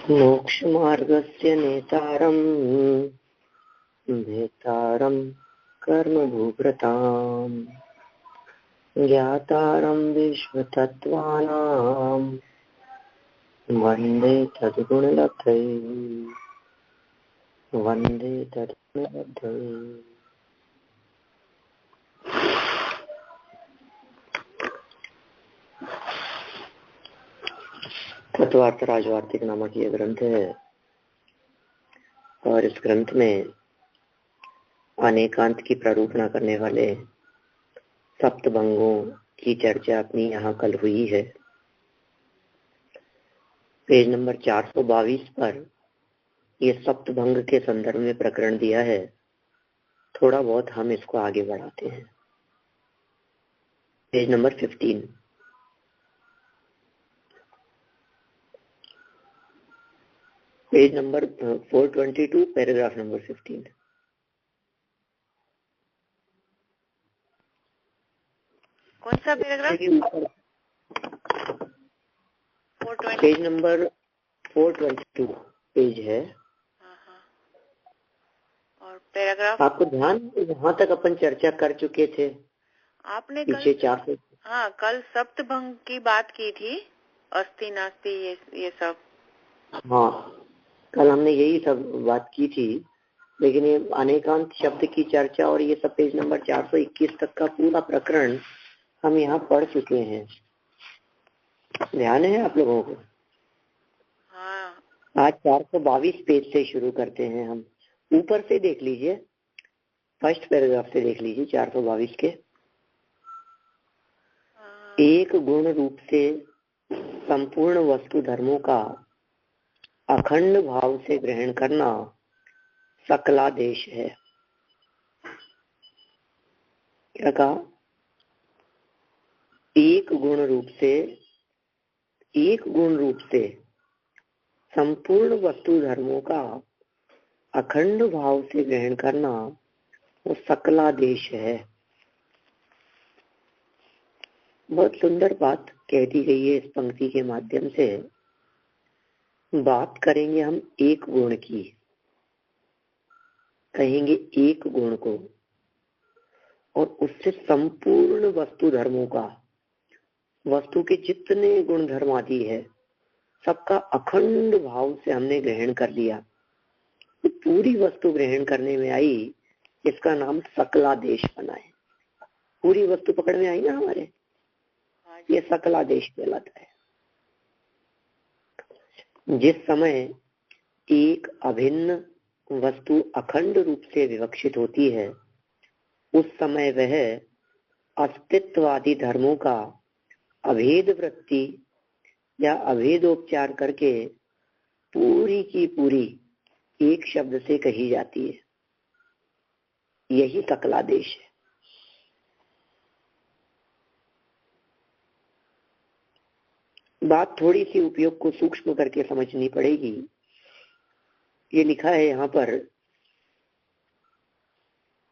मोक्षमार्गस्य नेतारं भेतारं कर्मभूभृतां ज्ञातारं विश्वतत्त्वानां वन्दे तद्गुणलब्धये वन्दे तद्गुणलब्धये। तत्वार्थ राजवार्तिक नामक ये ग्रंथ है और इस ग्रंथ में अनेकांत की प्रारूपणा करने वाले सप्तभंगों की चर्चा अपनी यहाँ कल हुई है। पेज नंबर 422 पर ये सप्तभंग के संदर्भ में प्रकरण दिया है। थोड़ा बहुत हम इसको आगे बढ़ाते हैं। Page number 15। Page number 422 paragraph number 15। कौन सा पैराग्राफ? पेज नंबर 422 पेज है। और पैराग्राफ आपको ध्यान, यहाँ तक अपन चर्चा कर चुके थे। आपने पीछे 400। हाँ, कल सप्तभंग की बात की थी, अस्थि नास्ति ये सब। हाँ, कल हमने यही सब बात की थी, लेकिन ये अनेकांत शब्द की चर्चा और ये सब पेज नंबर 421 तक का पूरा प्रकरण हम यहाँ पढ़ चुके हैं। ध्यान है आप लोगों को? हाँ। आज 422 पेज से शुरू करते हैं हम। ऊपर से देख लीजिए, फर्स्ट पैराग्राफ से देख लीजिए 422 के। एक गुण रूप से संपूर्ण वस्तु धर्मों का अखंड भाव से ग्रहण करना सकलादेश है। क्या कहा? एक गुण रूप से संपूर्ण वस्तु धर्मों का अखंड भाव से ग्रहण करना वो सकलादेश है। बहुत सुंदर बात कह दी गई है इस पंक्ति के माध्यम से। बात करेंगे हम एक गुण की, कहेंगे एक गुण को, और उससे संपूर्ण वस्तु धर्मों का, वस्तु के जितने गुण धर्म आदि है सबका अखंड भाव से हमने ग्रहण कर लिया। तो पूरी वस्तु ग्रहण करने में आई, इसका नाम सकलादेश बना है। पूरी वस्तु पकड़ में आई ना हमारे, ये सकलादेश कहलाता है। जिस समय एक अभिन्न वस्तु अखंड रूप से विवक्षित होती है, उस समय वह अस्तित्ववादी धर्मों का अभेद वृत्ति या अभेदोपचार करके पूरी की पूरी एक शब्द से कही जाती है। यही सकलादेश है। बात थोड़ी सी उपयोग को सूक्ष्म करके समझनी पड़ेगी। ये लिखा है यहाँ पर,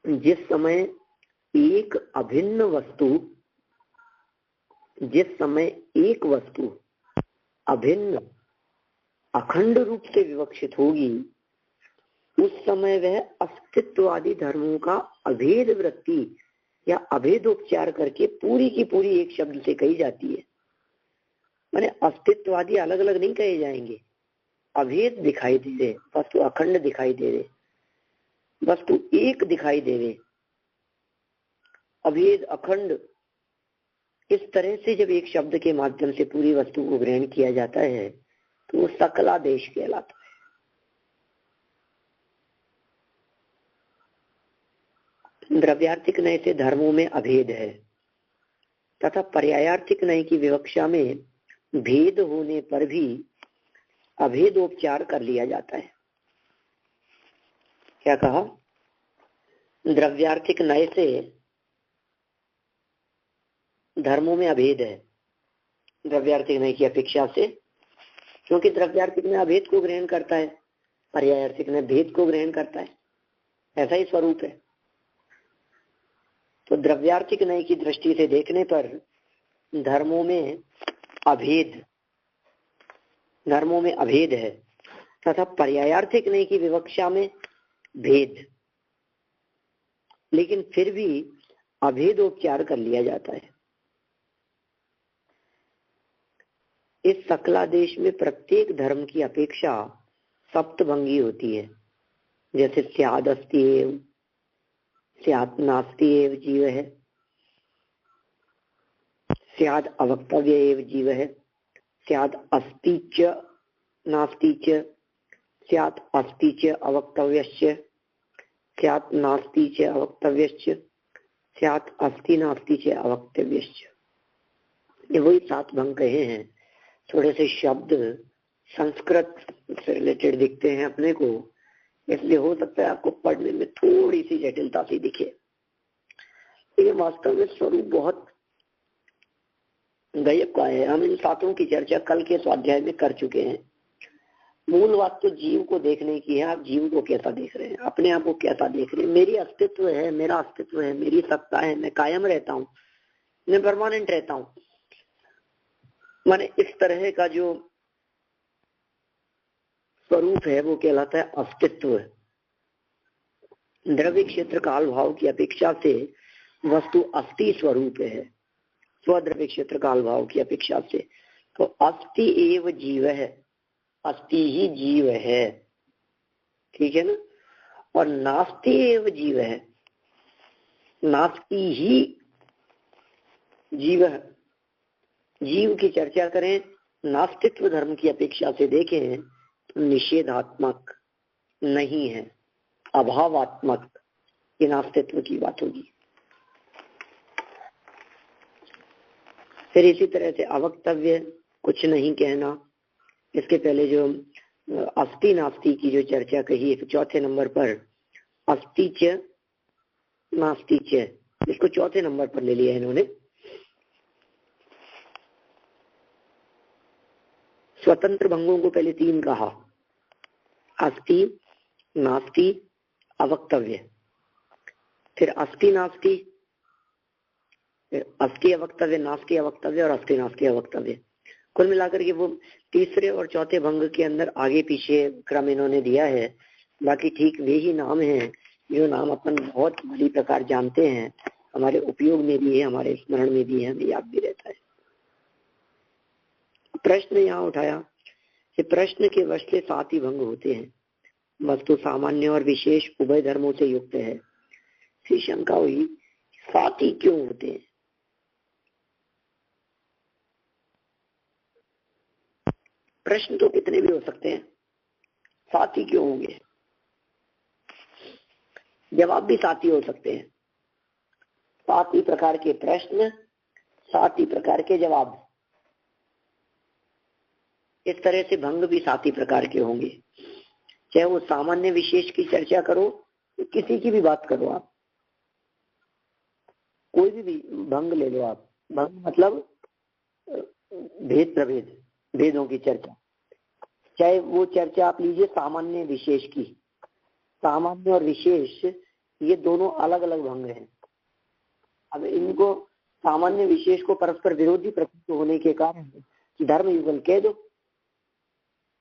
जिस समय एक अभिन्न वस्तु, जिस समय एक वस्तु अभिन्न अखंड रूप से विवक्षित होगी, उस समय वह अस्तित्ववादी धर्मों का अभेद वृत्ति या अभेदोपचार करके पूरी की पूरी एक शब्द से कही जाती है। माने अस्तित्ववादी अलग अलग नहीं कहे जाएंगे, अभेद दिखाई दे रहे, वस्तु अखंड दिखाई दे रहे, वस्तु एक दिखाई दे रहे, अभेद अखंड। इस तरह से जब एक शब्द के माध्यम से पूरी वस्तु को ग्रहण किया जाता है तो वो सकलादेश कहलाता है। द्रव्यार्थिक नय से धर्मों में अभेद है तथा पर्यायार्थिक नय की विवक्षा में भेद होने पर भी अभेदोपचार कर लिया जाता है। क्या कहा? द्रव्यार्थिक नय से धर्मों में अभेद है द्रव्यार्थिक नय की अपेक्षा से, क्योंकि द्रव्यार्थिक में अभेद को ग्रहण करता है, पर्यायार्थिक में भेद को ग्रहण करता है। ऐसा ही स्वरूप है। तो द्रव्यार्थिक नय की दृष्टि से देखने पर धर्मों में अभेद है, तथा पर्यायार्थिक नहीं की विवक्षा में भेद, लेकिन फिर भी अभेदोपचार कर लिया जाता है। इस सकलादेश में प्रत्येक धर्म की अपेक्षा सप्तभंगी होती है, जैसे स्याद अस्ति एव, स्यात् नास्ति एव जीव है, स्याद अवक्तव्य एव जीव है, स्याद अस्ति च नास्ति च, स्यात् अस्ति च अवक्तव्यश्च, स्यात् नास्ति च अवक्तव्यश्च, स्यात् अस्ति नास्ति च अवक्तव्यश्च। ये वही 7 भंग कहे हैं। थोड़े से शब्द संस्कृत से रिलेटेड दिखते हैं अपने को, इसलिए हो सकता है आपको पढ़ने में थोड़ी सी जटिलता सी दिखे, लेकिन वास्तव में स्वरूप बहुत गजब का है। हम इन 7 की चर्चा कल के स्वाध्याय में कर चुके हैं। मूल बात तो जीव को देखने की है। आप जीव को कैसा देख रहे हैं, अपने आप को कैसा देख रहे हैं। मेरी अस्तित्व है, मेरा अस्तित्व है, मेरी सत्ता है, मैं कायम रहता हूँ, मैं परमानेंट रहता हूँ। माने इस तरह का जो स्वरूप है वो कहलाता है अस्तित्व। द्रव्य क्षेत्र काल भाव की अपेक्षा से वस्तु अस्थि स्वरूप है, स्वद्रव्य क्षेत्र काल भाव की अपेक्षा से। तो अस्थि एव जीव है, अस्थि ही जीव है, ठीक है ना। और नास्ति एव जीव है, नास्ति ही जीव है। जीव की चर्चा करें नास्तित्व धर्म की अपेक्षा से देखें तो निषेधात्मक नहीं है, अभावात्मक ये नास्तित्व की बात होगी। फिर इसी तरह से अवक्तव्य, कुछ नहीं कहना। इसके पहले जो अस्ति नास्ति की जो चर्चा कही है, 4थे नंबर पर अस्ति च नास्ति च, इसको 4थे नंबर पर ले लिया है इन्होंने। स्वतंत्र भंगों को पहले 3 कहा, अस्ति, नास्ति, अवक्तव्य। फिर अस्ति नास्ति, अस्ति अवक्तव्य, नास्ति अवक्तव्य और अस्ति नास्ति अवक्तव्य। कुल मिलाकर के वो 3रे और 4थे भंग के अंदर आगे पीछे क्रम इन्होंने दिया है। बाकी ठीक वे ही नाम हैं जो नाम अपन बहुत भली प्रकार जानते हैं, हमारे उपयोग में भी है, हमारे स्मरण में भी है, हमें याद भी रहता है। प्रश्न यहाँ उठाया कि प्रश्न के वश से 7 ही भंग होते हैं, वस्तु सामान्य और विशेष उभय धर्मों से युक्त है। फिर शंका हुई 7 ही क्यों होते हैं। प्रश्न तो कितने भी हो सकते हैं, 7 ही क्यों होंगे। जवाब भी 7 ही हो सकते हैं। 7 ही प्रकार के प्रश्न, 7 ही प्रकार के जवाब। इस तरह से भंग भी 7 ही प्रकार के होंगे। चाहे वो सामान्य विशेष की चर्चा करो, किसी की भी बात करो, आप कोई भी भंग ले लो आप। भंग मतलब भेद प्रभेद, भेदों की चर्चा। चाहे वो चर्चा आप लीजिए सामान्य विशेष की। सामान्य और विशेष ये दोनों अलग अलग भंग हैं। अब इनको सामान्य विशेष को परस्पर विरोधी प्रतीत होने के कारण धर्म युगल कह दो,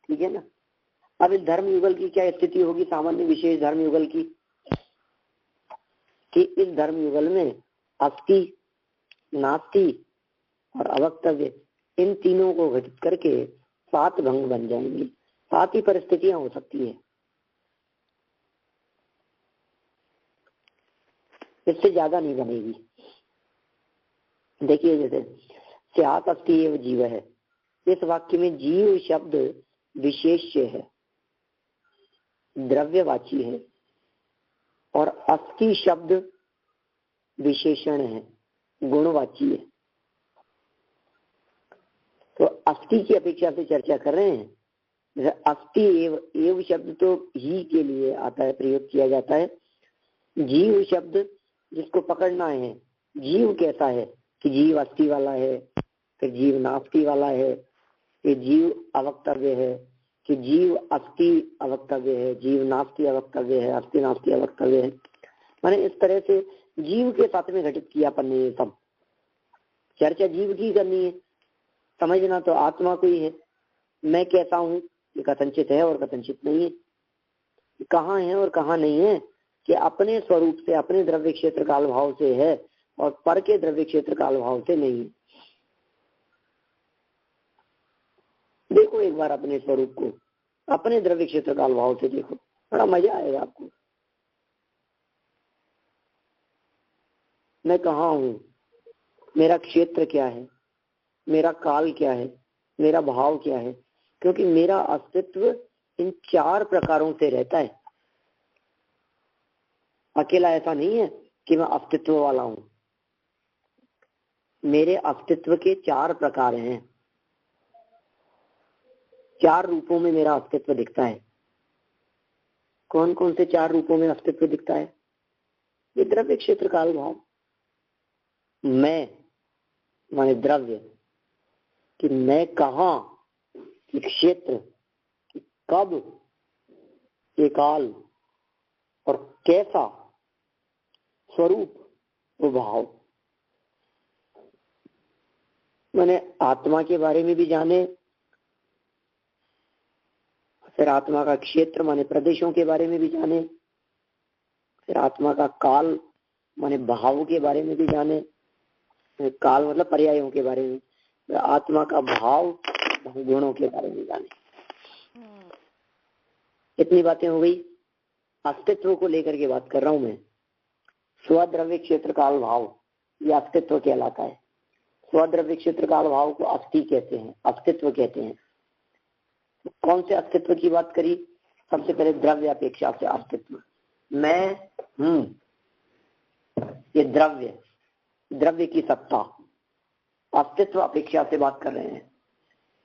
ठीक है ना। अब इस धर्म युगल की क्या स्थिति होगी, सामान्य विशेष धर्म युगल की, कि इस धर्म युगल में अस्ति, नास्ति और अवक्तव्य, इन तीनों को घटित करके 7 भंग बन जाएंगे। 7 ही परिस्थितियां हो सकती है, इससे ज्यादा नहीं बनेगी। देखिए जैसे स्यात् अस्ति एव जीव है, इस वाक्य में जीव शब्द विशेष्य है, द्रव्यवाची है, और अस्ति शब्द विशेषण है, गुणवाची है। तो अस्ति की अपेक्षा से चर्चा कर रहे हैं। जैसे अस्ति एव शब्द तो ही के लिए आता है, प्रयोग किया जाता है। जीव शब्द जिसको पकड़ना है, जीव कैसा है कि जीव अस्ति वाला है, फिर जीव नास्ति वाला है, कि जीव अवक्तव्य है, कि जीव अस्ति अवक्तव्य है, जीव नास्ति अवक्तव्य है, अस्ति नास्ति अवक्तव्य है। मैंने इस तरह से जीव के साथ में घटित किया अपन ने। सब चर्चा जीव की करनी है, समझना तो आत्मा को ही है। मैं कैसा हूँ ये कथनचित है और कथनचित नहीं है। कहाँ है और कहाँ नहीं है कि अपने स्वरूप से, अपने द्रव्य क्षेत्र काल भाव से है और पर के द्रव्य क्षेत्र काल भाव से नहीं है। देखो एक बार अपने स्वरूप को, अपने द्रव्य क्षेत्र काल भाव से देखो, बड़ा मजा आएगा आपको। मैं कहाँ हूँ, मेरा क्षेत्र क्या है, मेरा काल क्या है, मेरा भाव क्या है, क्योंकि मेरा अस्तित्व इन 4 प्रकारों से रहता है। अकेला ऐसा नहीं है कि मैं अस्तित्व वाला हूं। मेरे अस्तित्व के 4 प्रकार हैं, 4 रूपों में मेरा अस्तित्व दिखता है। कौन कौन से 4 रूपों में अस्तित्व दिखता है? ये द्रव्य क्षेत्र काल भाव। मैं माने द्रव्य, कि मैं कहाँ, कि क्षेत्र, कि कब, कि काल और कैसा, स्वरूप और भाव। मैंने आत्मा के बारे में भी जाने, फिर आत्मा का क्षेत्र माने प्रदेशों के बारे में भी जाने, फिर आत्मा का काल माने भाव के बारे में भी जाने, काल मतलब पर्यायों के बारे में, आत्मा का भाव गुणों के बारे में जाने। इतनी बातें हो गई। अस्तित्व को लेकर के बात कर रहा हूं मैं। स्वद्रव्य क्षेत्र काल भाव ये अस्तित्व कहलाता है। स्वद्रव्य क्षेत्र काल भाव को अस्थि कहते हैं, अस्तित्व कहते हैं। कौन से अस्तित्व की बात करी? सबसे पहले द्रव्य अपेक्षा से अस्तित्व। मैं हूं, ये द्रव्य, द्रव्य की सत्ता, अस्तित्व अपेक्षा से बात कर रहे हैं।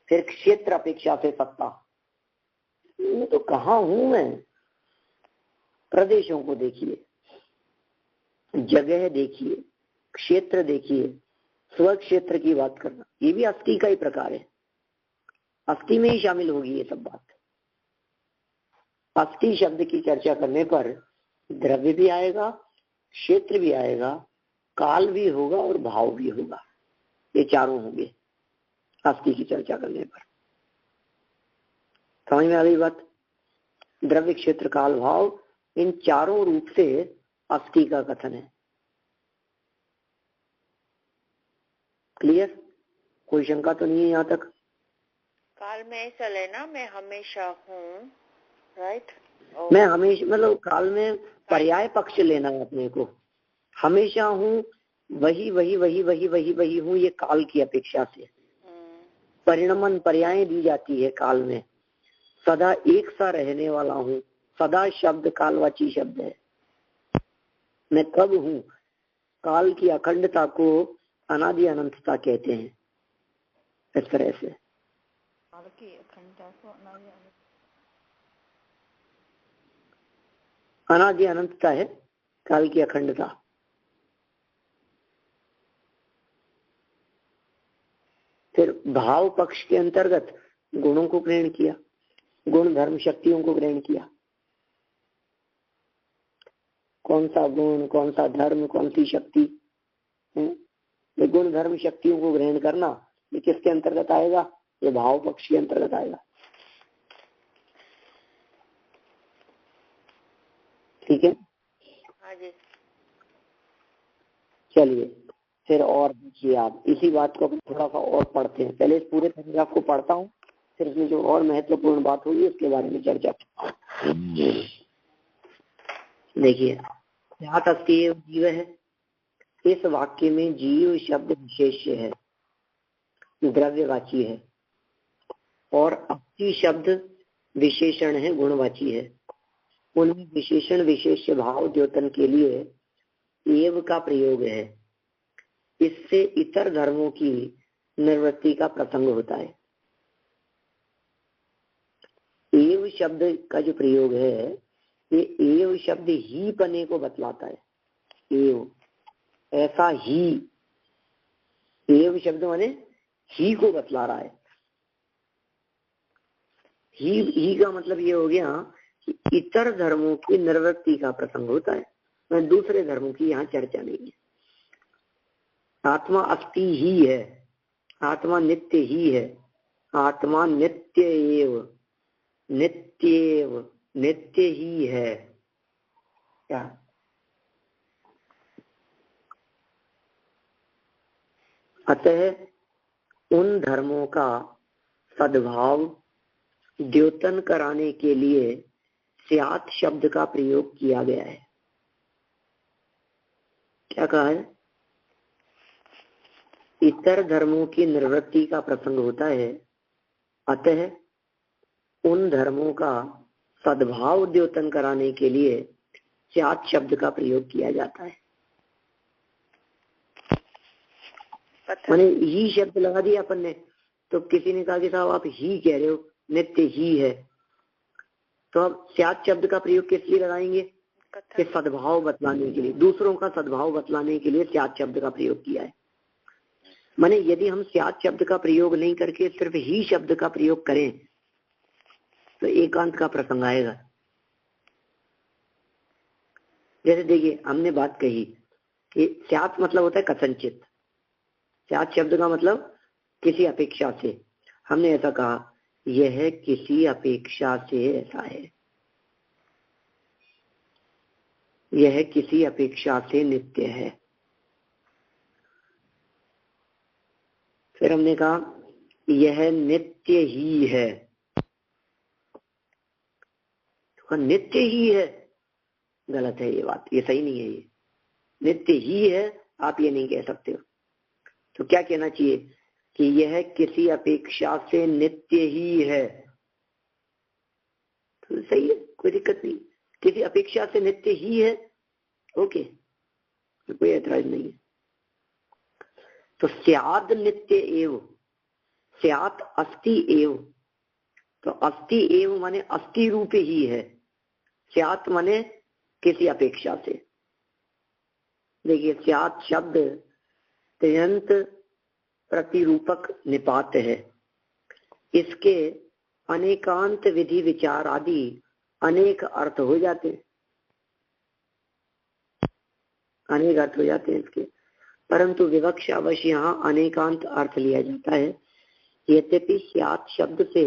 फिर क्षेत्र अपेक्षा से सत्ता, तो कहाँ हूं मैं? प्रदेशों को देखिए, जगह देखिए, क्षेत्र देखिए, स्व क्षेत्र की बात करना, ये भी अस्थि का ही प्रकार है। अस्थि में ही शामिल होगी ये सब बात। अस्थि शब्द की चर्चा करने पर द्रव्य भी आएगा, क्षेत्र भी आएगा, काल भी होगा और भाव भी होगा। ये चारों होंगे अस्थि की चर्चा करने पर। समझ में आ गई बात? द्रव्य क्षेत्र काल भाव इन चारों रूप से अस्थि का कथन है। क्लियर? कोई शंका तो नहीं है यहाँ तक? काल में ऐसा लेना, मैं हमेशा हूँ, राइट? मैं हमेशा मतलब काल में पर्याय पक्ष लेना है अपने को। हमेशा हूँ, वही वही वही वही वही वही हूँ, ये काल की अपेक्षा से। परिणमन पर्याय दी जाती है काल में। सदा एक सा रहने वाला हूँ, सदा शब्द कालवाची शब्द है। मैं कब हूँ, काल की अखंडता को अनादि अनंतता कहते हैं। इस तरह से काल की अखंडता को अनादि अनंतता है काल की अखंडता। फिर भाव पक्ष के अंतर्गत गुणों को ग्रहण किया, गुण धर्म शक्तियों को ग्रहण किया। कौन सा गुण, कौन सा धर्म, कौन सी शक्ति है? ये गुण धर्म शक्तियों को ग्रहण करना ये किसके अंतर्गत आएगा? ये भाव पक्ष के अंतर्गत आएगा। ठीक है? हाँ जी। चलिए फिर और देखिए आप इसी बात को थोड़ा सा और पढ़ते हैं। पहले इस पूरे पैराग्राफ को पढ़ता हूँ, फिर इसमें जो और महत्वपूर्ण बात होगी उसके बारे में चर्चा। देखिए, ध्यात अस्ति एव जीव है। इस वाक्य में जीव शब्द विशेष्य है, द्रव्यवाची है, और अस्ति शब्द विशेषण है, गुणवाची है। उनमें विशेषण विशेष्य भाव द्योतन के लिए एव का प्रयोग है। इससे इतर धर्मों की निवृत्ति का प्रसंग होता है। एव शब्द का जो प्रयोग है, ये एव शब्द ही पने को बतलाता है। एव, ऐसा ही, एव शब्द माने ही को बतला रहा है। ही का मतलब ये हो गया कि इतर धर्मों की निवृत्ति का प्रसंग होता है, मैं दूसरे धर्मों की यहाँ चर्चा नहीं है। आत्मा अस्थि ही है, आत्मा नित्य ही है, आत्मा नित्य एव, नित्येव, नित्य ही है क्या? अतः उन धर्मों का सद्भाव द्योतन कराने के लिए स्यात् शब्द का प्रयोग किया गया है। क्या कहा है? इतर धर्मों की निवृत्ति का प्रसंग होता है, अतः उन धर्मों का सद्भाव द्योतन कराने के लिए स्यात् शब्द का प्रयोग किया जाता है। मैंने ही शब्द लगा दिया अपन ने, तो किसी ने कहा कि साहब आप ही कह रहे हो, नित्य ही है, तो अब स्यात् शब्द का प्रयोग किस लिए लगाएंगे? कि सद्भाव बतलाने के लिए, दूसरों का सद्भाव बतलाने के लिए स्यात् शब्द का प्रयोग किया है। माने यदि हम स्यात् शब्द का प्रयोग नहीं करके सिर्फ ही शब्द का प्रयोग करें तो एकांत का प्रसंग आएगा। जैसे देखिए, हमने बात कही कि स्यात् मतलब होता है कथनचित, स्यात् शब्द का मतलब किसी अपेक्षा से। हमने ऐसा कहा, यह किसी अपेक्षा से ऐसा है, यह किसी अपेक्षा से नित्य है। फिर हमने कहा यह नित्य ही है, तो नित्य ही है, गलत है ये बात, ये सही नहीं है। ये नित्य ही है आप ये नहीं कह सकते हो। तो क्या कहना चाहिए कि यह किसी अपेक्षा से नित्य ही है, तो सही है, कोई दिक्कत नहीं। किसी अपेक्षा से नित्य ही है, ओके, तो कोई ऐतराज नहीं है। तो स्याद नित्य एव, स्यात् अस्ति एव, तो अस्ति एव माने अस्ति रूप ही है, स्यात् माने किसी अपेक्षा से। देखिए, स्यात् शब्द त्यंत प्रतिरूपक निपात है, इसके अनेकांत विधि विचार आदि अनेक अर्थ हो जाते हैं, अनेक अर्थ हो जाते हैं इसके, परंतु विवक्षा अवश्य यहाँ अनेकांत अर्थ लिया जाता है। यद्यपि स्यात् शब्द से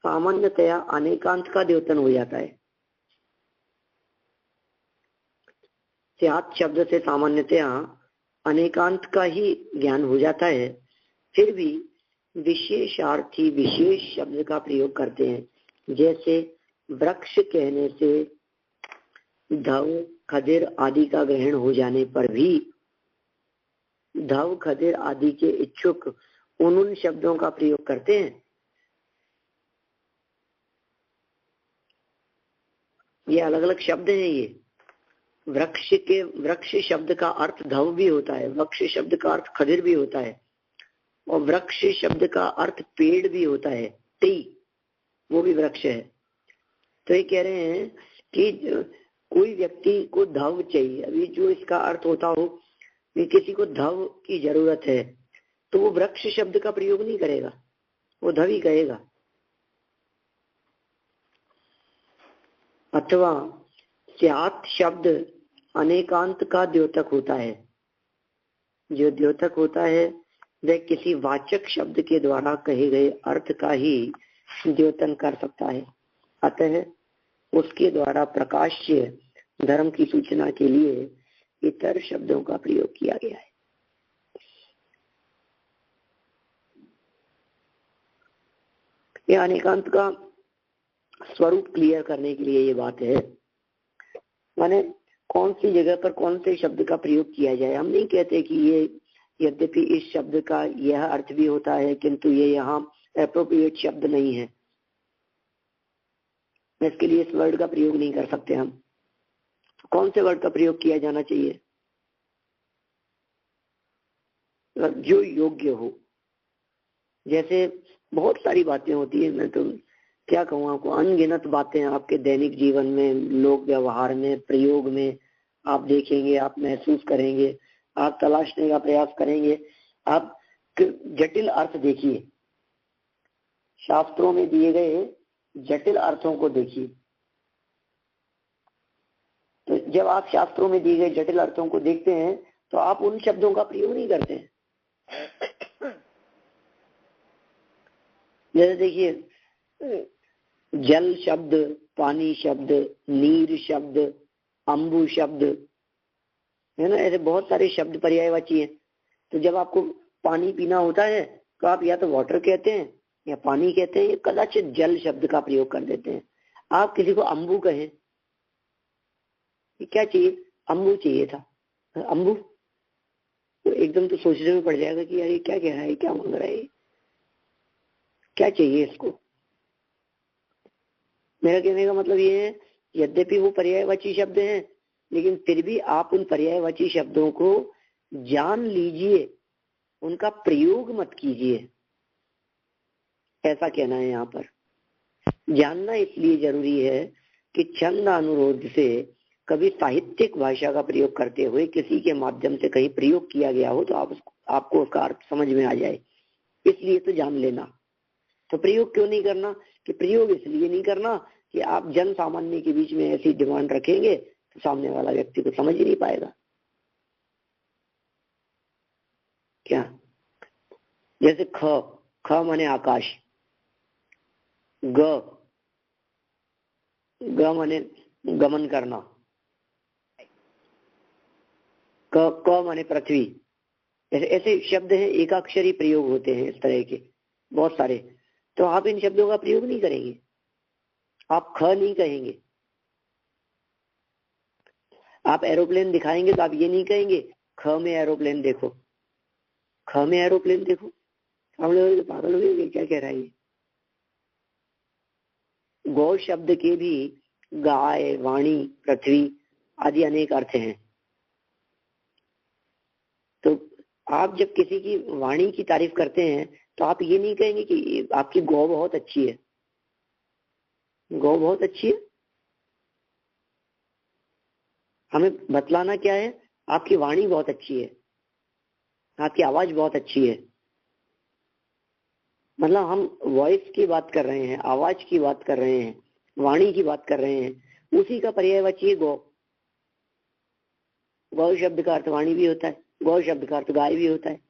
सामान्यतया अनेकांत का द्योतन हो जाता है, स्यात् शब्द से सामान्यतया अनेकांत का ही ज्ञान हो जाता है, फिर भी विशेषार्थी विशेष शब्द का प्रयोग करते हैं। जैसे वृक्ष कहने से धव खदिर आदि का ग्रहण हो जाने पर भी धव खदिर आदि के इच्छुक उन शब्दों का प्रयोग करते हैं। ये अलग अलग शब्द हैं। ये वृक्ष शब्द का अर्थ धव भी होता है, वृक्ष शब्द का अर्थ खदिर भी होता है, और वृक्ष शब्द का अर्थ पेड़ भी होता है, टी, वो भी वृक्ष है। तो ये कह रहे हैं कि कोई व्यक्ति को धव चाहिए, अभी जो इसका अर्थ होता हो कि किसी को धव की जरूरत है, तो वो वृक्ष शब्द का प्रयोग नहीं करेगा, वो धव ही कहेगा। अथवा स्यात् शब्द अनेकांत का द्योतक होता है, जो द्योतक होता है वह किसी वाचक शब्द के द्वारा कहे गए अर्थ का ही द्योतन कर सकता है, अतः उसके द्वारा प्रकाश्य धर्म की सूचना के लिए इतर शब्दों का प्रयोग किया गया है। यह अनेकांत का स्वरूप क्लियर करने के लिए ये बात है, माने कौन सी जगह पर कौन से शब्द का प्रयोग किया जाए। हम नहीं कहते कि ये यद्यपि इस शब्द का यह अर्थ भी होता है किंतु ये यहाँ एप्रोप्रिएट शब्द नहीं है, इसके लिए इस वर्ड का प्रयोग नहीं कर सकते हम। कौन से वर्ड का प्रयोग किया जाना चाहिए? जो योग्य हो। जैसे बहुत सारी बातें होती है, मैं तो क्या कहूँ आपको, अनगिनत बातें आपके दैनिक जीवन में, लोक व्यवहार में, प्रयोग में आप देखेंगे, आप महसूस करेंगे, आप तलाशने का प्रयास करेंगे। आप जटिल अर्थ देखिए, शास्त्रों में दिए गए जटिल अर्थों को देखिए। तो जब आप शास्त्रों में दिए गए जटिल अर्थों को देखते हैं तो आप उन शब्दों का प्रयोग नहीं करते हैं। जैसे देखिए, जल शब्द, पानी शब्द, नीर शब्द, अम्बु शब्द, है ना, ऐसे बहुत सारे शब्द पर्यायवाची हैं। तो जब आपको पानी पीना होता है तो आप या तो वाटर कहते हैं या पानी कहते हैं, या कदाचित जल शब्द का प्रयोग कर देते हैं। आप किसी को अम्बु कहें, क्या चाहिए, अम्बु चाहिए था, अम्बु, तो एकदम तो सोचने में पड़ जाएगा कि यार ये क्या कह रहा है, क्या मांग रहा है, क्या चाहिए इसको। मेरा कहने का मतलब ये है, यद्यपि वो पर्यायवाची शब्द हैं, लेकिन फिर भी आप उन पर्यायवाची शब्दों को जान लीजिए, उनका प्रयोग मत कीजिए, ऐसा कहना है यहाँ पर। जानना इसलिए जरूरी है कि छंद अनुरोध से कभी साहित्यिक भाषा का प्रयोग करते हुए किसी के माध्यम से कहीं प्रयोग किया गया हो तो आपको उसका अर्थ समझ में आ जाए, इसलिए तो जान लेना। तो प्रयोग क्यों नहीं करना, कि प्रयोग इसलिए नहीं करना कि आप जन सामान्य के बीच में ऐसी डिमांड रखेंगे तो सामने वाला व्यक्ति को समझ ही नहीं पाएगा। क्या, जैसे ख माने आकाश, ग माने गमन करना, क माने पृथ्वी, ऐसे शब्द हैं, एकाक्षरी प्रयोग होते हैं इस तरह के बहुत सारे। तो आप इन शब्दों का प्रयोग नहीं करेंगे, आप ख नहीं कहेंगे। आप एरोप्लेन दिखाएंगे तो आप ये नहीं कहेंगे ख में एरोप्लेन देखो, ख में एरोप्लेन देखो, सामने पागल हो गए, क्या कह रहा है ये। गौ शब्द के भी गाय, वाणी, पृथ्वी आदि अनेक अर्थ हैं। तो आप जब किसी की वाणी की तारीफ करते हैं तो आप ये नहीं कहेंगे कि आपकी गौ बहुत अच्छी है, गौ बहुत अच्छी है। हमें बतलाना क्या है, आपकी वाणी बहुत अच्छी है, आपकी आवाज बहुत अच्छी है। मतलब हम वॉइस की बात कर रहे हैं, आवाज की बात कर रहे हैं, वाणी की बात कर रहे हैं, उसी का पर्यायवाची है गौ। गौ शब्द का अर्थ वाणी भी होता है, गौ शब्द का अर्थ गाय भी होता है,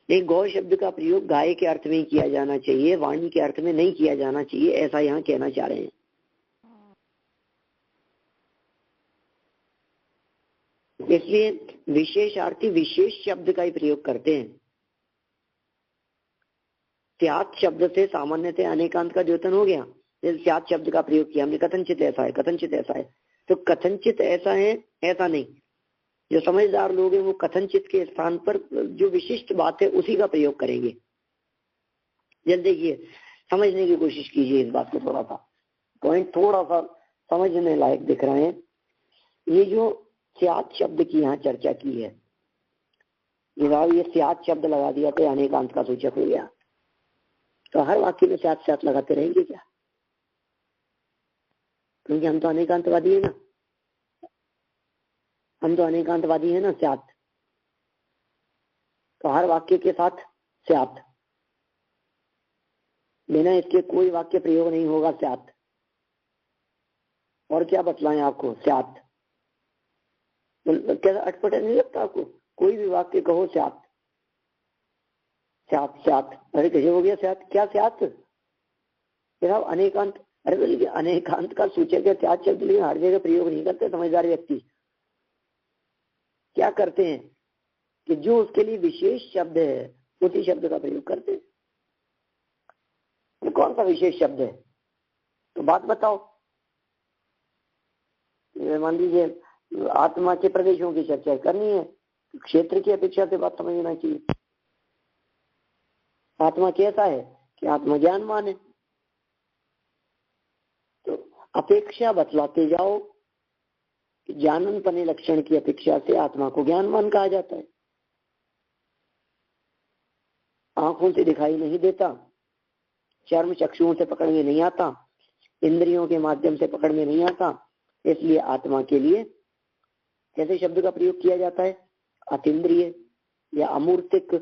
लेकिन गौ शब्द का प्रयोग गाय के अर्थ में ही किया जाना चाहिए, वाणी के अर्थ में नहीं किया जाना चाहिए, ऐसा यहाँ कहना चाह रहे हैं। इसलिए विशेषार्थी विशेष शब्द का ही प्रयोग करते हैं। स्यात् शब्द से सामान्यतः अनेकांत का द्योतन हो गया, स्यात् शब्द का प्रयोग किया हमने, कथनचित ऐसा है, कथनचित ऐसा है। तो कथनचित ऐसा है ऐसा नहीं, जो समझदार लोग हैं वो कथनचित के स्थान पर जो विशिष्ट बात है उसी का प्रयोग करेंगे। जल्दी देखिए, समझने की कोशिश कीजिए इस बात को, थोड़ा सा पॉइंट थोड़ा सा समझने लायक दिख रहे हैं। ये जो स्यात् शब्द की यहाँ चर्चा की है, ये स्यात् शब्द लगा दिया तो अनेकांत का सूचक हो गया, तो हर वाक्य में स्यात् स्यात् लगाते रहेंगे क्या? क्योंकि हम तो अनेकांतवादी है ना, हम तो अनेकांतवादी है ना स्यात्, तो हर वाक्य के साथ स्यात्, बिना इसके कोई वाक्य प्रयोग नहीं होगा स्यात्। और क्या बतलाएं आपको, स्यात् कैसा अटपटा नहीं लगता आपको? कोई भी वाक्य कहो स्यात् स्यात् स्यात्, अरे कैसे हो गया स्यात्, क्या स्यात्, अनेकांत, अरे तो अनेकांत का सूचक है स्यात् शब्द, लेकिन हर जगह प्रयोग नहीं करते समझदार व्यक्ति। क्या करते हैं कि जो उसके लिए विशेष शब्द है उसी शब्द का प्रयोग करते हैं। कौन सा विशेष शब्द है, तो बात बताओ। मान लीजिए आत्मा के प्रदेशों की चर्चा करनी है, क्षेत्र की अपेक्षा से बात समझना चाहिए। आत्मा कैसा है कि आत्मा ज्ञानवान है, तो अपेक्षा बतलाते जाओ कि जानन पने लक्षण की अपेक्षा से आत्मा को ज्ञानवान कहा जाता है। आंखों से दिखाई नहीं देता, चर्म चक्षुओं से पकड़ में नहीं आता, इंद्रियों के माध्यम से पकड़ में नहीं आता, इसलिए आत्मा के लिए कैसे शब्द का प्रयोग किया जाता है, अतीन्द्रिय या अमूर्तिक,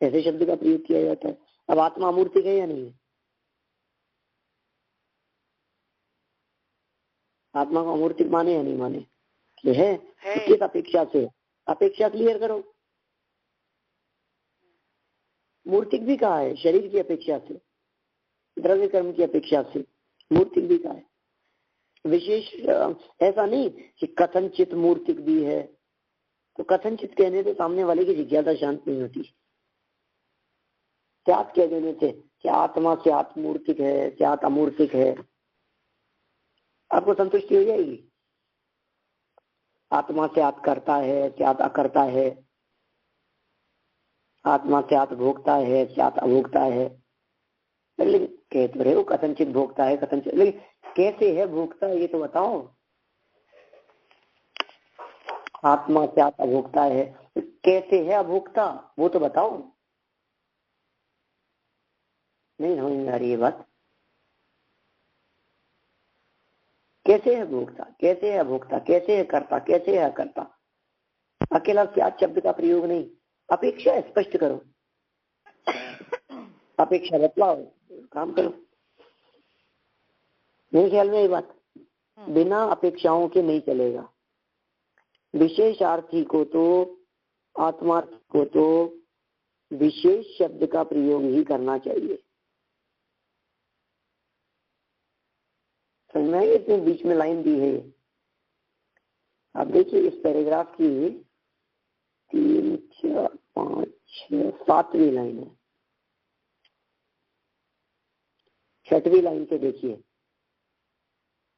ऐसे शब्द का प्रयोग किया जाता है। अब आत्मा अमूर्तिक है या नहीं है? आत्मा को अमूर्तिक माने या नहीं माने? है। किस अपेक्षा से? अपेक्षा क्लियर करो। मूर्तिक भी कहा है, शरीर की अपेक्षा से, द्रव्य कर्म की अपेक्षा से, मूर्तिक भी कहा है। विशेष ऐसा नहीं कि कथनचित मूर्तिक भी है, तो कथनचित कहने से सामने वाले की जिज्ञासा शांत नहीं होती। स्यात् कह देने से कि आत्मा स्यात् मूर्तिक है, स्यात् अमूर्तिक है, आपको संतुष्टि हो जाएगी। आत्मा स्यात् करता है, स्यात् अकर्ता है, आत्मा स्यात् भोक्ता है, स्यात् अभोक्ता है। लेकिन कह तो रहे हो कथनचित भोक्ता है, कथनचित, लेकिन कैसे है भोक्ता ये तो बताओ। आत्मा स्यात् अभोक्ता है, कैसे है अभोक्ता वो तो बताओ। नहीं समझ में आ रही है बात। कैसे है भोक्ता, कैसे है अभोक्ता, कैसे है कर्ता, कैसे है अकर्ता। अकेला स्यात् शब्द का प्रयोग नहीं, अपेक्षा स्पष्ट करो, अपेक्षा बतलाओ, काम करो। मेरे ख्याल में ये बात बिना अपेक्षाओं के नहीं चलेगा। विशेषार्थी को तो, आत्मार्थी को तो विशेष शब्द का प्रयोग ही करना चाहिए। समझ में आई? इसमें बीच में लाइन दी है, आप देखिए इस पैराग्राफ की 3, 4, 5, 6, 7वीं लाइन है। 6वीं लाइन से देखिए,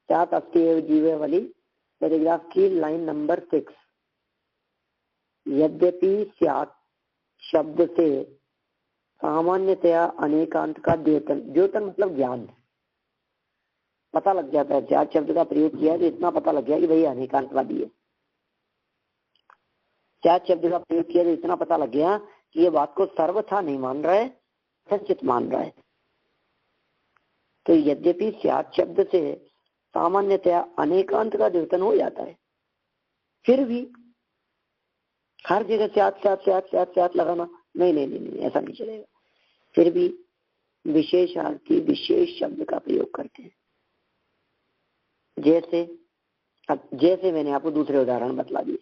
स्यात् अस्ति एव जीवे वाली पैराग्राफ की लाइन नंबर 6। यद्यपि स्यात् शब्द से सामान्यतया अनेकांत का द्योतन, द्योतन मतलब ज्ञान, पता लग जाता है। स्यात् शब्द का प्रयोग किया तो इतना पता लग गया कि भाई अनेकांतवादी है। स्यात् शब्द का प्रयोग किया तो इतना पता लग गया कि ये बात को सर्वथा नहीं मान रहा है, संचित मान रहा है। तो यद्यपि स्यात् शब्द से सामान्यतया अनेकांत का द्योतन हो जाता है, फिर भी हर जगह स्यात् स्यात् स्यात् स्यात् स्यात् लगाना नहीं नहीं नहीं नहीं, ऐसा नहीं चलेगा। फिर भी विशेषार्थी विशेष शब्द का प्रयोग करते हैं। जैसे मैंने आपको दूसरे उदाहरण बतला दिए।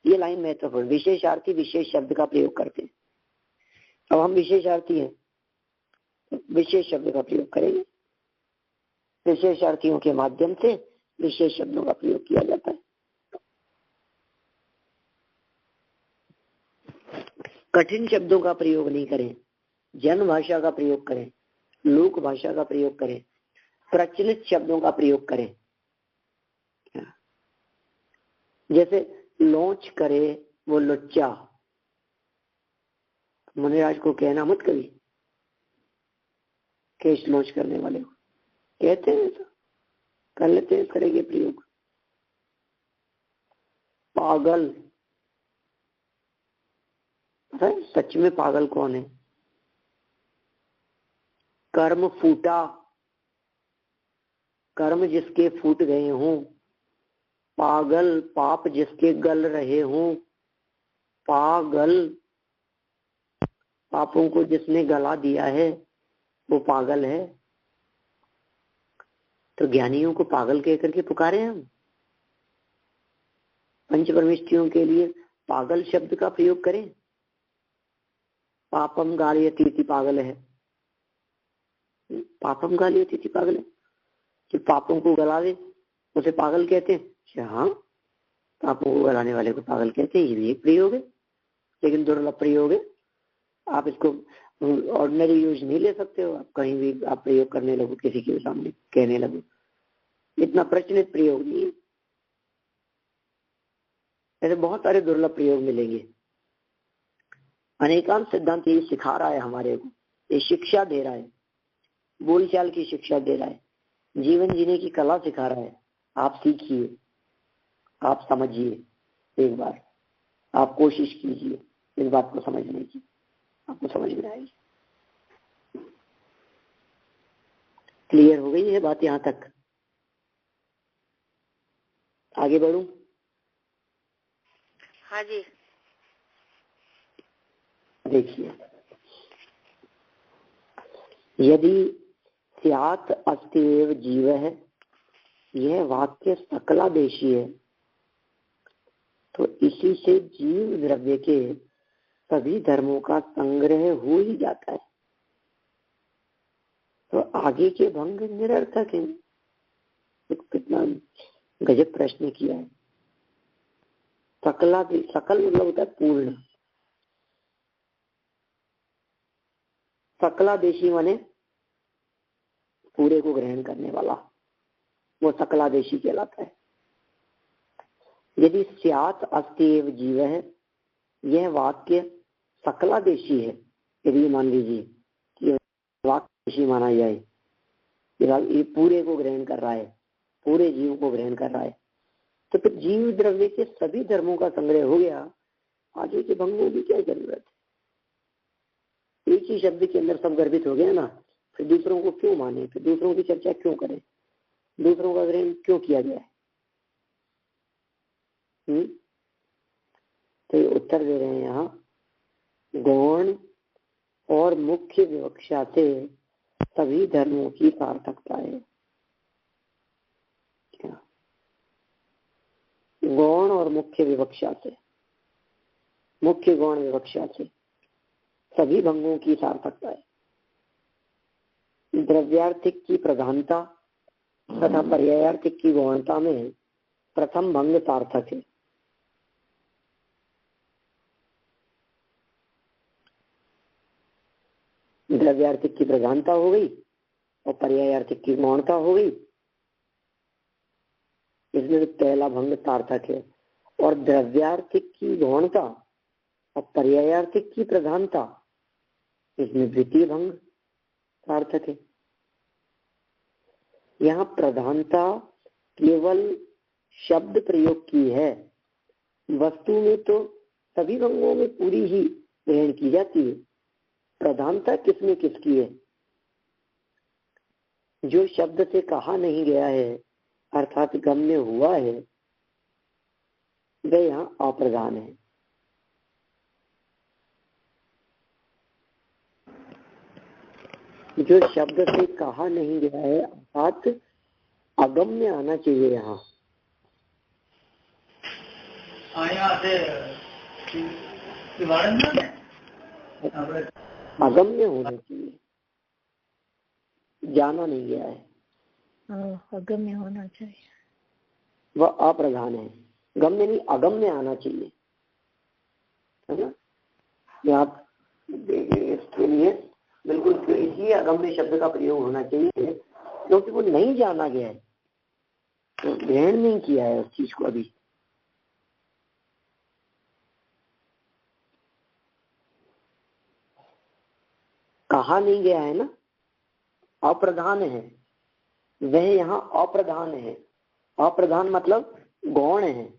ये लाइन महत्वपूर्ण, विशेषार्थी विशेष शब्द का प्रयोग करते हैं। अब हम विशेषार्थी हैं, विशेष शब्द का प्रयोग करेंगे। विशेषार्थियों के माध्यम से विशेष शब्दों का प्रयोग किया जाता है। कठिन शब्दों का प्रयोग नहीं करें, जन भाषा का प्रयोग करें, लोक भाषा का प्रयोग करें, प्रचलित शब्दों का प्रयोग करें। जैसे लॉन्च करे वो लुच्चा, मुनिराज को कहना मत कभी, केस लॉन्च करने वाले को कहते हैं, ऐसा कर लेते हैं इस तरह के प्रयोग। पागल, पता है सच में पागल कौन है? कर्म फूटा, कर्म जिसके फूट गए हों। पागल, पाप जिसके गल रहे हों। पागल, पापों को जिसने गला दिया है वो पागल है। तो ज्ञानियों को पागल कह करके पुकारे हम। पंच परमेष्ठियों के लिए पागल शब्द का प्रयोग करें। पापम गालियती पागल है, पापम गालियती पागल है, कि पापों को गला दे उसे पागल कहते हैं। हाँ, पापों को गलाने वाले को पागल कहते हैं, ये भी एक प्रयोग है, लेकिन दुर्लभ प्रयोग है। आप इसको ऑर्डिनरी यूज नहीं ले सकते हो। आप कहीं भी आप प्रयोग करने लगो, किसी के सामने कहने लगो, इतना प्रचलित प्रयोग नहीं है। ऐसे बहुत सारे दुर्लभ प्रयोग मिलेंगे। अनेकांत सिद्धांत ये सिखा रहा है हमारे को, ये शिक्षा दे रहा है, बोलचाल की शिक्षा दे रहा है, जीवन जीने की कला सिखा रहा है। आप सीखिए, आप समझिए, एक बार आप कोशिश कीजिए इस बात को समझने की, आपको समझ में आएगी। क्लियर हो गई है बात यहाँ तक? आगे बढ़ूं? हाँ जी। देखिए, यदि स्यात् अस्ति एव जीवः, यह वाक्य सकलादेशी है, तो इसी से जीव द्रव्य के सभी धर्मों का संग्रह हो ही जाता है। तो आगे के भंग निरर्थक है। कितना गजब प्रश्न किया है। सकल मतलब होता है पूर्ण, सकलादेशी माने पूरे को ग्रहण करने वाला, वो सकलादेशी कहलाता है। यदि स्यात् अस्ति एव जीव है, यह वाक्य सकलादेशी है। यदि मान लीजिए कि वाक्य माना जाए, ये पूरे को ग्रहण कर रहा है, पूरे जीव को ग्रहण कर रहा है, तो फिर जीव द्रव्य के सभी धर्मों का संग्रह हो गया। आगे के भंगों की क्या जरूरत है? एक ही शब्द के अंदर सब गर्भित हो गया ना, फिर दूसरों को क्यों माने, फिर दूसरों की चर्चा क्यों करें, दूसरों का ग्रहण क्यों किया गया है? तो ये उत्तर दे रहे हैं यहाँ, गौण और मुख्य विवक्षा से सभी धर्मों की सार्थकता है। क्या? गौण और मुख्य विवक्षा से, मुख्य गौण विवक्षा से सभी भंगों की सार्थकता है। द्रव्यार्थिक की प्रधानता तथा पर्यायार्थिक की गौणता में प्रथम भंग सार्थक है। द्रव्यार्थिक की प्रधानता हो गई और पर्यायार्थिक की गौणता हो गई, इसमें पहला भंग सार्थक है। और द्रव्यार्थिक की गौणता और पर्यायार्थिक की प्रधानता, इसमें द्वितीय भंग सार्थक है। यहाँ प्रधानता केवल शब्द प्रयोग की है, वस्तु में तो सभी भंगों में पूरी ही ग्रहण की जाती है। प्रधानता किसमें किसकी है? जो शब्द से कहा नहीं गया है अर्थात गम्य हुआ है, वह यहाँ अप्रधान है। जो शब्द से कहा नहीं गया है अर्थात अगम्य आना चाहिए, यहाँ अगम्य होना चाहिए, जाना नहीं गया है, अगम्य होना चाहिए, वह अप्रधान है। गम्य नहीं, अगम्य आना चाहिए, है ना। आप इसके लिए बिल्कुल इसलिए अगम्य शब्द का प्रयोग होना चाहिए क्योंकि वो नहीं जाना गया है, तो ग्रहण नहीं किया है उस चीज को अभी। कहा नहीं गया है ना, अप्रधान है, वह यहाँ अप्रधान है। अप्रधान मतलब गौण है,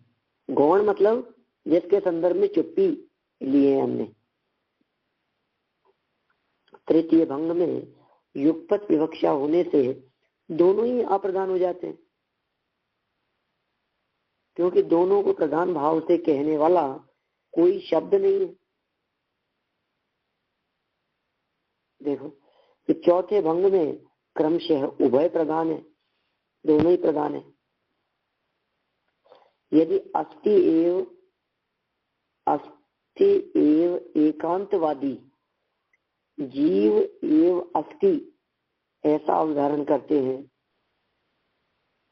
गौण मतलब जिसके संदर्भ में चुप्पी लिए है हमने। तृतीय भंग में युगपत विवक्षा होने से दोनों ही अप्रधान हो जाते हैं, क्योंकि दोनों को प्रधान भाव से कहने वाला कोई शब्द नहीं है। देखो कि चौथे भंग में क्रमशः उभय प्रधान है, दोनों ही प्रधान है। यदि अस्ति एव एकांतवादी जीव एव अस्ति ऐसा उदाहरण करते हैं,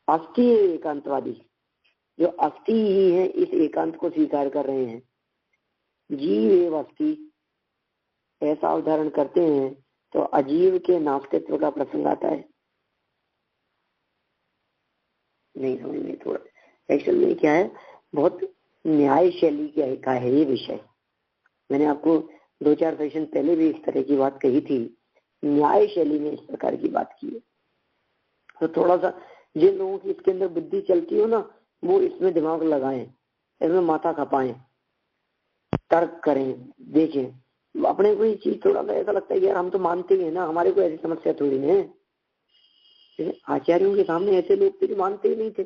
अस्ति एव एकांतवादी, जो अस्ति ही है इस एकांत को स्वीकार कर रहे हैं, जीव एव अस्ति ऐसा उदाहरण करते हैं, तो अजीव के नास्तित्व का प्रसंग आता है। नहीं समझ में, थोड़ा एक्चुअल में क्या है, बहुत न्याय शैली का है ये विषय। मैंने आपको 2-4 सेशन पहले भी इस तरह की बात कही थी, न्याय शैली में इस प्रकार की बात की है। तो थोड़ा सा जिन लोगों की इसके अंदर बुद्धि चलती हो ना, वो इसमें दिमाग लगाएं, इसमें माथा खपाएं, तर्क करें, देखें। अपने को ये चीज थोड़ा सा ऐसा लगता है यार हम तो मानते ही है ना, हमारे को ऐसी समस्या थोड़ी है। आचार्यों के सामने ऐसे लोग थे जो मानते ही नहीं थे,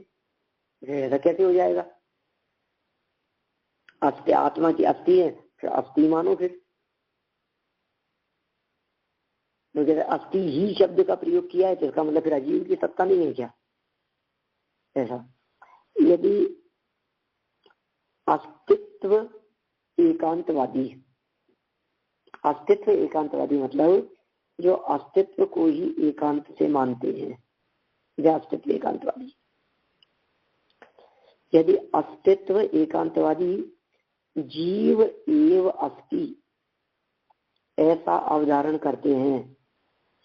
ऐसा कैसे हो जाएगा? अस्ति आत्मा की अस्थि है, फिर अस्थि मानो, फिर तो अस्थि ही शब्द का प्रयोग किया है तो इसका मतलब फिर अजीव की सत्ता नहीं है क्या? ऐसा यदि अस्तित्व एकांतवादी, अस्तित्व एकांतवादी मतलब जो अस्तित्व को ही एकांत से मानते हैं, वे अस्तित्व एकांतवादी। यदि अस्तित्व एकांतवादी जीव एव अस्ति ऐसा अवधारण करते हैं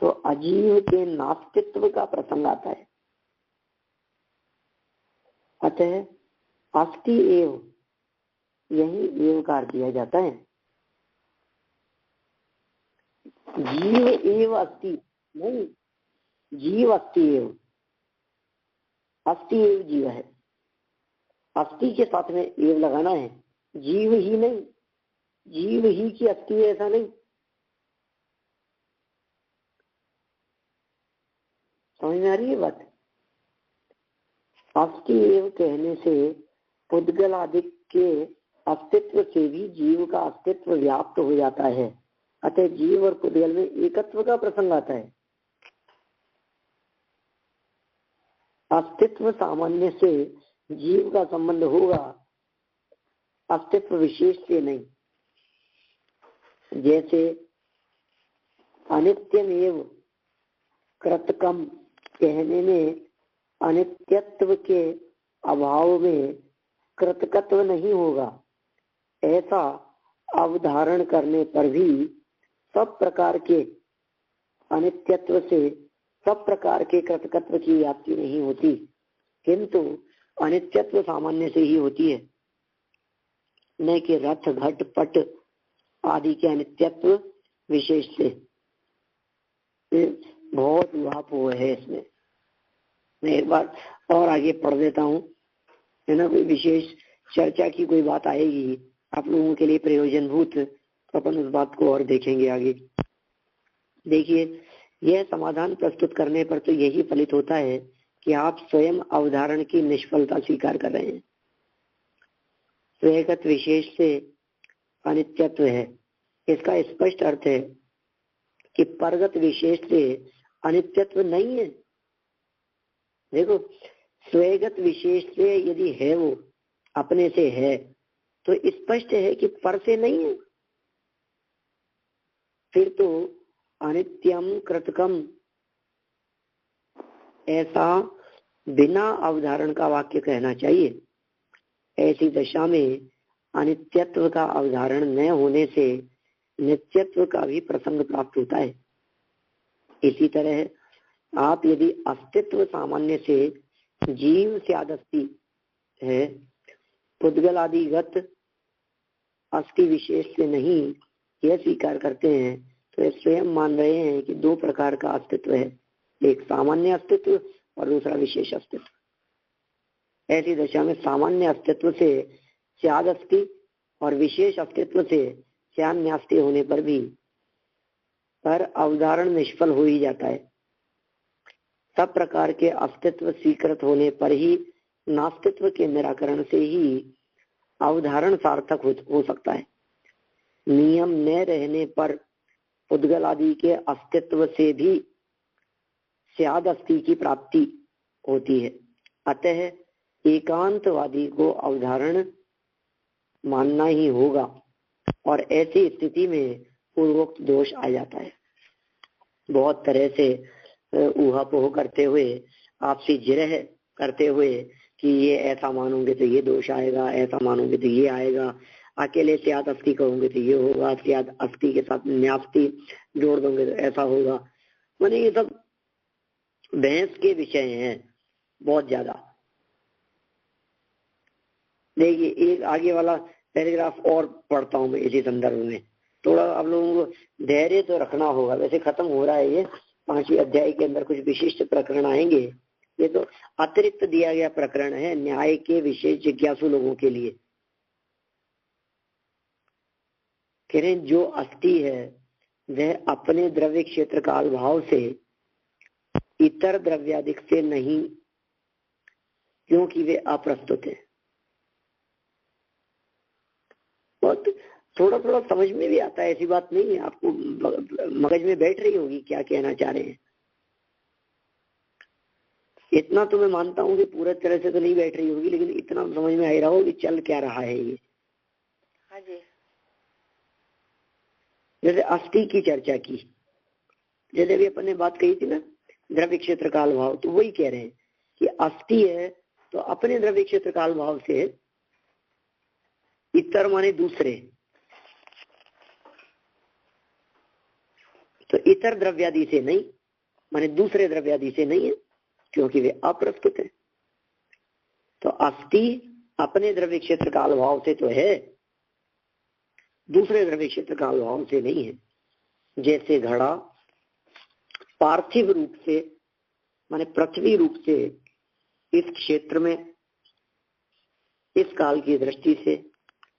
तो अजीव के नास्तित्व का प्रसंग आता है। अतः अस्ति एव, यही एव का अर्थ दिया जाता है। जीव एव अस्ति नहीं, जीव अस्ति एव, अस्ति एव जीव है। अस्ति के साथ में एव लगाना है, जीव ही नहीं, जीव ही की अस्ति है ऐसा नहीं। समझ में आ रही है बात? अस्ति एव कहने से पुद्गल आदि के अस्तित्व से भी जीव का अस्तित्व व्याप्त हो जाता है। अतः जीव और पुद्गल में एकत्व का प्रसंग आता है। अस्तित्व सामान्य से जीव का संबंध होगा, अस्तित्व विशेष से नहीं। जैसे अनित्यमेव कृतकम कहने में अनित्यत्व के अभाव में कृतकत्व नहीं होगा, ऐसा अवधारण करने पर भी सब प्रकार के अनित्यत्व से सब प्रकार के कृतकत्व की व्याप्ति नहीं होती, किंतु अनित्यत्व सामान्य से ही होती है, न कि रथ घट पट आदि के अनित्यत्व विशेष से। बहुत उहापोह है इसमें। मैं एक बार और आगे पढ़ देता हूँ, है ना। कोई विशेष चर्चा की कोई बात आएगी आप लोगों के लिए प्रयोजनभूत, तो अपन उस बात को और देखेंगे आगे। देखिए, यह समाधान प्रस्तुत करने पर तो यही फलित होता है कि आप स्वयं अवधारण की निष्फलता स्वीकार कर रहे हैं। स्वयंगत विशेष से अनित्यत्व है, इसका स्पष्ट अर्थ है कि परगत विशेष से अनित्यत्व नहीं है। देखो, स्वयंगत विशेष से यदि है, वो अपने से है, तो स्पष्ट है कि पर से नहीं है। फिर तो अनित्यम कृतकम ऐसा बिना अवधारण का वाक्य कहना चाहिए। ऐसी दशा में अनित्यत्व का अवधारण न होने से नित्यत्व का भी प्रसंग प्राप्त होता है। इसी तरह आप यदि अस्तित्व सामान्य से जीव स्यादस्ति है, पुद्गल आदिगत अस्थि विशेष से नहीं, यह स्वीकार करते हैं, तो ये स्वयं मान रहे हैं कि दो प्रकार का अस्तित्व है, एक सामान्य अस्तित्व और दूसरा विशेष अस्तित्व। ऐसी दशा में सामान्य अस्तित्व से स्यादस्ति और विशेष अस्तित्व से स्यान्यास्ति होने पर भी पर अवधारण निष्फल हो ही जाता है। सब प्रकार के अस्तित्व स्वीकृत होने पर ही नास्तित्व के निराकरण से ही अवधारण सार्थक हो सकता है। नियम न रहने पर पुद्गल आदि के अस्तित्व से भी स्यादस्ति की प्राप्ति होती है। अतः एकांतवादी को अवधारण मानना ही होगा और ऐसी स्थिति में पूर्वोक्त दोष आ जाता है। बहुत तरह से ऊहापोह करते हुए, आपसे जिरह करते हुए कि ये ऐसा मानोगे तो ये दोष आएगा, ऐसा मानोगे तो ये आएगा, अकेले स्याद अस्थि कहोगे तो ये होगा, स्याद अस्थि के साथ न्यास्ति जोड़ दोगे तो ऐसा होगा। माने ये सब बहस के विषय हैं बहुत ज्यादा। देखिए, एक आगे वाला पैराग्राफ और पढ़ता हूं मैं इसी संदर्भ में। थोड़ा आप लोगों को धैर्य तो रखना होगा। वैसे खत्म हो रहा है ये 5वें अध्याय के अंदर कुछ विशिष्ट प्रकरण आएंगे। ये तो अतिरिक्त दिया गया प्रकरण है न्याय के विशेष जिज्ञासु लोगों के लिए। कह रहे जो अस्थि है वह अपने द्रव्य क्षेत्र काल भाव से इतर द्रव्यादिक से नहीं, क्योंकि वे अप्रस्तुत है। बहुत थोड़ा थोड़ा समझ में भी आता है, ऐसी बात नहीं है। आपको मगज में बैठ रही होगी क्या कहना चाह रहे हैं। इतना तो मैं मानता हूँ कि पूरा तरह से तो नहीं बैठ रही होगी, लेकिन इतना समझ में आ रहा हो कि चल क्या रहा है ये। हाँ जी। जैसे अस्थि की चर्चा की, जैसे अभी अपन ने बात कही थी ना द्रव्य क्षेत्र काल भाव, तो वही कह रहे हैं कि अस्थि है तो अपने द्रव्य क्षेत्र काल भाव से इतर माने दूसरे, तो इतर द्रव्यादि से नहीं माने दूसरे द्रव्यादि से नहीं है, क्योंकि वे अप्रस्तुत है। तो अस्थि अपने द्रव्य क्षेत्र काल भाव से तो है, दूसरे द्रव्य क्षेत्र काल भाव से नहीं है। जैसे घड़ा पार्थिव रूप से माने पृथ्वी रूप से इस क्षेत्र में इस काल की दृष्टि से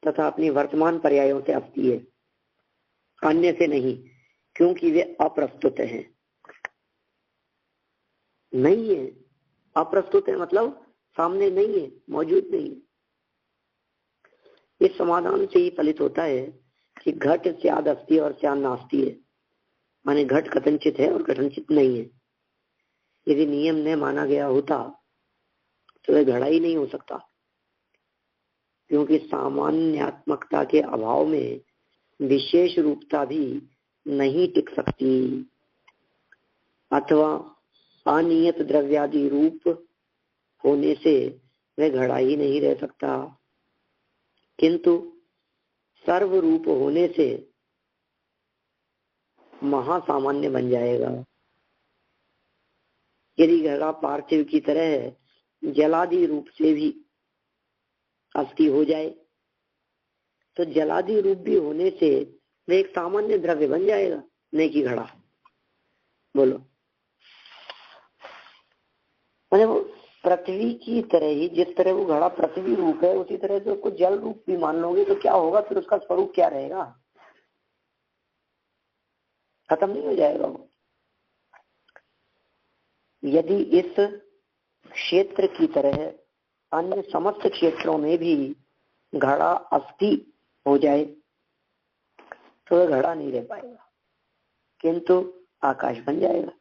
तथा अपनी वर्तमान पर्यायों से अस्थि है, अन्य से नहीं, क्योंकि वे अप्रस्तुत हैं। नहीं है, अप्रस्तुत है मतलब सामने नहीं है, मौजूद नहीं है। इस समाधान से ही फलित होता है कि घट स्याद अस्थि और स्याद नास्ति है, माने घट कथनचित है और कथनचित नहीं है। यदि नियम न माना गया होता तो वह घड़ा ही नहीं हो सकता, क्योंकि सामान्यात्मकता के अभाव में विशेष रूपता भी नहीं टिक सकती, अथवा अनियत द्रव्यादि रूप होने से वह घड़ा ही नहीं रह सकता, किंतु सर्वरूप होने से महासामान्य बन जाएगा। यदि घड़ा पार्थिव की तरह जलादि रूप से भी अस्थि हो जाए तो जलादि रूप भी होने से वह एक सामान्य द्रव्य बन जाएगा, नहीं कि घड़ा। बोलो, मैंने वो पृथ्वी की तरह ही, जिस तरह वो घड़ा पृथ्वी रूप है उसी तरह से उसको जल रूप भी मान लोगे तो क्या होगा, फिर उसका स्वरूप क्या रहेगा, खत्म नहीं हो जाएगा वो। यदि इस क्षेत्र की तरह अन्य समस्त क्षेत्रों में भी घड़ा अस्थि हो जाए तो वह घड़ा नहीं रह पाएगा, किंतु आकाश बन जाएगा।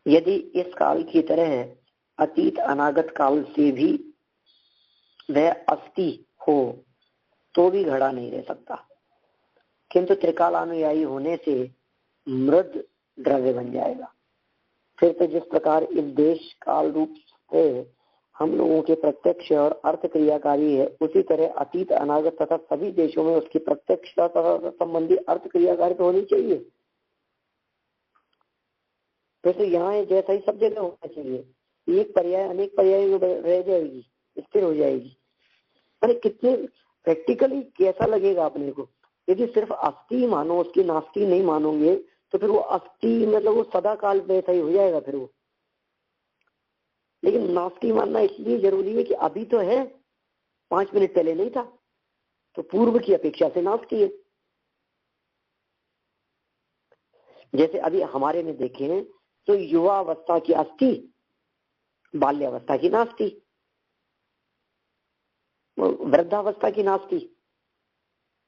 यदि इस काल की तरह अतीत अनागत काल से भी वह अस्थि हो तो भी घड़ा नहीं रह सकता, किंतु त्रिकालानुयायी होने से मृद द्रव्य बन जाएगा। फिर तो जिस प्रकार इस देश काल रूप से हम लोगों के प्रत्यक्ष और अर्थ क्रियाकारी है, उसी तरह अतीत अनागत तथा सभी देशों में उसकी प्रत्यक्षता तथा संबंधी अर्थ क्रियाकारी तो होनी चाहिए। फिर तो यहाँ जैसा ही सब जगह होना चाहिए, एक पर्याय अनेक पर्याय में रह जाएगी, स्थिर हो जाएगी। अरे कितने प्रैक्टिकली कैसा लगेगा अपने को, यदि सिर्फ अस्थि मानो, उसकी नास्ति नहीं मानोगे तो फिर वो अस्थि मतलब वो सदा काल वैसा ही हो जाएगा फिर वो। लेकिन नास्ति मानना इसलिए जरूरी है कि अभी तो है, 5 मिनट पहले नहीं था, तो पूर्व की अपेक्षा से नास्ति है। जैसे अभी हमारे में देखें तो युवावस्था की अस्थि, बाल्यावस्था की नास्ति, वृद्धावस्था की नास्ति।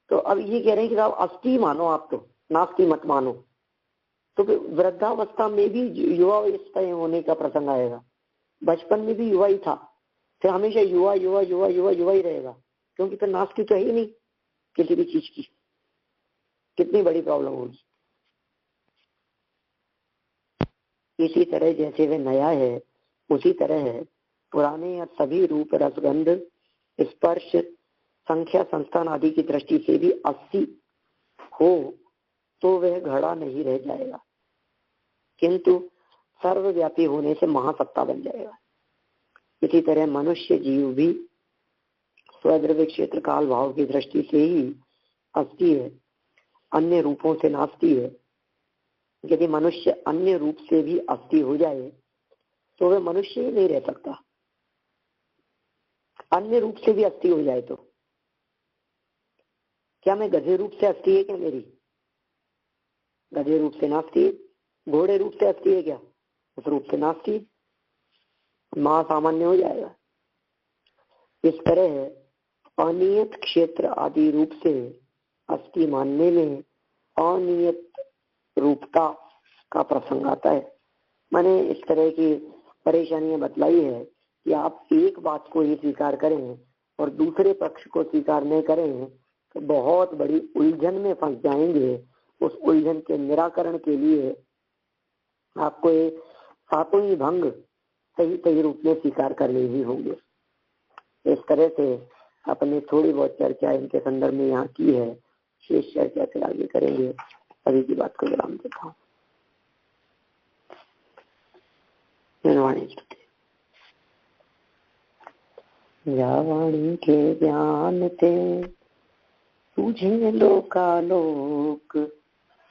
तो अब ये कह रहे हैं कि साहब अस्थि मानो आप, तो नास्ति मत मानो। तो वृद्धावस्था में भी युवावस्था होने का प्रसंग आएगा, बचपन में भी युवा ही था, फिर हमेशा युवा युवा युवा युवा युवा ही रहेगा, क्योंकि फिर नास्ति तो है ही नहीं किसी भी चीज की। कितनी बड़ी प्रॉब्लम होगी। इसी तरह जैसे वे नया है, उसी तरह है पुराने या सभी रूप रसगंध स्पर्श संख्या संस्थान आदि की दृष्टि से भी अस्थि हो तो वह घड़ा नहीं रह जाएगा, किंतु सर्वव्यापी होने से महासत्ता बन जाएगा। इसी तरह मनुष्य जीव भी स्वद्रव्य क्षेत्र काल भाव की दृष्टि से ही अस्थि है, अन्य रूपों से नास्ति है। यदि मनुष्य अन्य रूप से भी अस्थि हो जाए तो वह मनुष्य ही नहीं रह सकता। अन्य रूप से भी अस्थि हो जाए तो क्या मैं गधे रूप से अस्थि है क्या मेरी? गधे रूप से नास्ति है। घोड़े रूप से अस्थि है क्या? उस रूप से नास्ति है, महासामान्य हो जाएगा। इस तरह अनियत क्षेत्र आदि रूप से अस्थि मानने में अनियत रूपता का प्रसंग आता है। मैंने इस तरह की परेशानियां बतलाई है कि आप एक बात को ही स्वीकार करें और दूसरे पक्ष को स्वीकार नहीं करें तो बहुत बड़ी उलझन में फंस जाएंगे उस उलझन के निराकरण के लिए आपको ये सातों ही भंग सही सही रूप में स्वीकार करने ही होंगे। इस तरह से अपने थोड़ी बहुत चर्चा इनके संदर्भ में यहाँ की है, शेष चर्चा से आगे करेंगे। अभी की बात को विराम देता हूँ। वाणी के ज्ञान ते तुझे लोकालोक,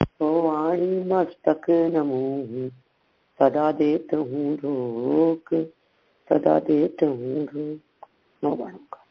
तो वाणी मस्तक नमो सदा देत हूँ रोक, सदा देत हूँ रोक। नौ बाणों का